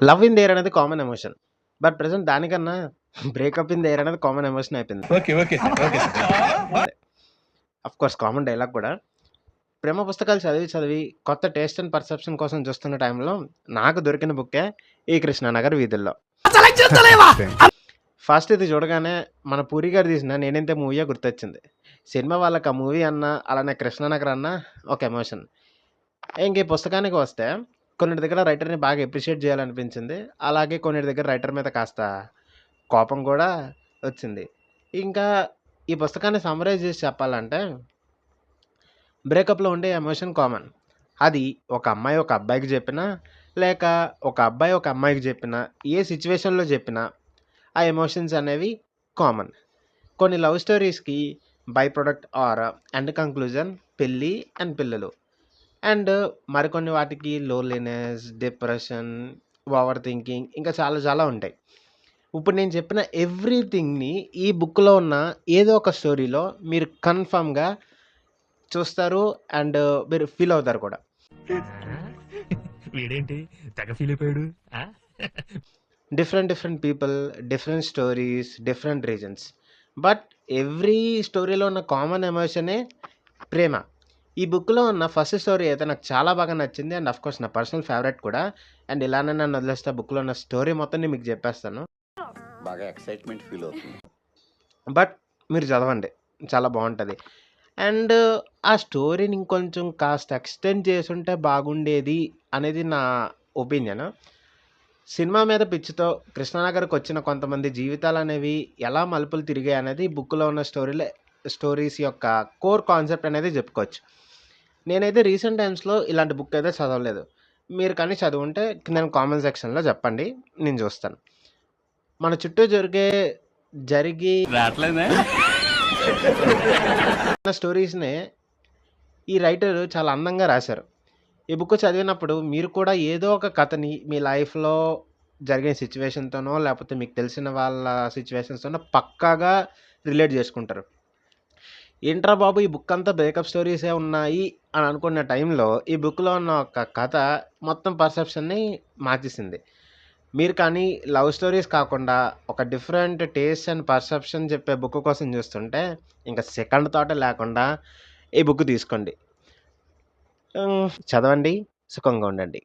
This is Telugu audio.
లవ్ ఇన్ ది ఎయిర్ అనేది కామన్ ఎమోషన్. బట్ ప్రెజెంట్ దానికన్నా బ్రేకప్ ఇన్ ది ఎయిర్ అనేది కామన్ ఎమోషన్ అయిపోయింది. Okay okay sir okay sir of course common dialogue కూడా. ప్రేమ పుస్తకాలు చదివి కొత్త టేస్ట్ అండ్ పర్సెప్షన్ కోసం చూస్తున్న టైంలో నాకు దొరికిన బుక్కే 'ఈ కృష్ణానగర్ వీధుల్లో'. ఫస్ట్ ఇది చూడగానే మన పూరి గారు తీసిన 'నేనింతే' మూవీయే గుర్తొచ్చింది. సినిమా వాళ్ళకి ఆ మూవీ అన్నా, అలానే 'కృష్ణానగర్' అన్నా ఒక ఎమోషన్. ఇంక ఈ పుస్తకానికి వస్తే కొన్నిటి దగ్గర రైటర్‌ని బాగా అప్రిషియేట్ చేయాలనిపించింది. అలాగే కొన్నిటి దగ్గర రైటర్ మీద కాస్త కోపం కూడా వచ్చింది. ఇంకా ఈ పుస్తకాన్ని సమ్మరైజ్ చేసి చెప్పాలంటే బ్రేకప్‌లో ఉండే ఎమోషన్ కామన్. అది ఒక అమ్మాయి ఒక అబ్బాయికి చెప్పినా, లేక ఒక అబ్బాయి ఒక అమ్మాయికి చెప్పినా, ఏ సిట్యుయేషన్‌లో చెప్పినా ఆ ఎమోషన్స్ అనేవి కామన్. కొన్ని లవ్ స్టోరీస్‌కి by product or end conclusion పెళ్లి అండ్ పిల్లలు. అండ్ మరికొన్ని వాటికి లోన్‌లీనెస్, డిప్రెషన్, ఓవర్ థింకింగ్ ఇంకా చాలా చాలా ఉంటాయి. ఇప్పుడు నేను చెప్పిన ఎవ్రీథింగ్‌ని ఈ బుక్‌లో ఉన్న ఏదో ఒక స్టోరీలో మీరు కన్ఫర్మ్‌గా చూస్తారు అండ్ మీరు ఫీల్ అవుతారు కూడా. వీడేంటి తెగ ఫీల్ అయిపోయాడు. Different people, different stories, different reasons. But every స్టోరీలో ఉన్న కామన్ ఎమోషనే ప్రేమ. ఈ బుక్‌లో ఉన్న ఫస్ట్ స్టోరీ అయితే నాకు చాలా బాగా నచ్చింది. అండ్ ఆఫ్‌కోర్స్ నా పర్సనల్ ఫేవరెట్ కూడా. అండ్ ఇలానే నన్ను వదిలేస్తే బుక్‌లో ఉన్న స్టోరీ మొత్తం నేను మీకు చెప్పేస్తాను. బాగా ఎక్సైట్మెంట్ ఫీల్ అవుతుంది. బట్ మీరు చదవండి. చాలా బావుంటది. అండ్ ఆ స్టోరీని ఇంకొంచెం కాస్త ఎక్స్‌టెండ్ చేసుంటే బాగుండేది అనేది నా ఒపీనియన్. సినిమా మీద పిచ్చితో కృష్ణానగర్‌కొచ్చిన కొంతమంది జీవితాలనేవి ఎలా మలుపులు తిరిగాయనేది ఈ బుక్‌లో ఉన్న స్టోరీస్ యొక్క కోర్ కాన్సెప్ట్ అనేది చెప్పుకోవచ్చు. నేనైతే రీసెంట్ టైమ్స్‌లో ఇలాంటి బుక్ అయితే చదవలేదు. మీరు కానీ చదివుంటే కిందన కామెంట్ సెక్షన్‌లో చెప్పండి. నేను చూస్తాను. మన చుట్టూ జరిగి రావట్లేదే స్టోరీస్‌నే ఈ రైటర్ చాలా అందంగా రాశారు. ఈ బుక్ చదివినప్పుడు మీరు కూడా ఏదో ఒక కథని మీ లైఫ్‌లో జరిగిన సిట్యుయేషన్‌తోనో, లేపోతే మీకు తెలిసిన వాళ్ళ సిట్యుయేషన్స్‌తోనో పక్కాగా రిలేట్ చేసుకుంటారు. ఏంట్రా బాబు! ఈ బుక్ అంతా బ్రేకప్ స్టోరీసే ఉన్నాయి అని అనుకున్న టైంలో ఈ బుక్‌లో ఉన్న ఒక కథ మొత్తం పర్సెప్షన్‌ని మార్చేసింది. మీరు కానీ లవ్ స్టోరీస్ కాకుండా ఒక డిఫరెంట్ టేస్ట్ అండ్ పర్సెప్షన్ చెప్పే బుక్ కోసం చూస్తుంటే ఇంక సెకండ్ థాటే లేకుండా ఈ బుక్ తీసుకోండి. చదవండి. సుఖంగా ఉండండి.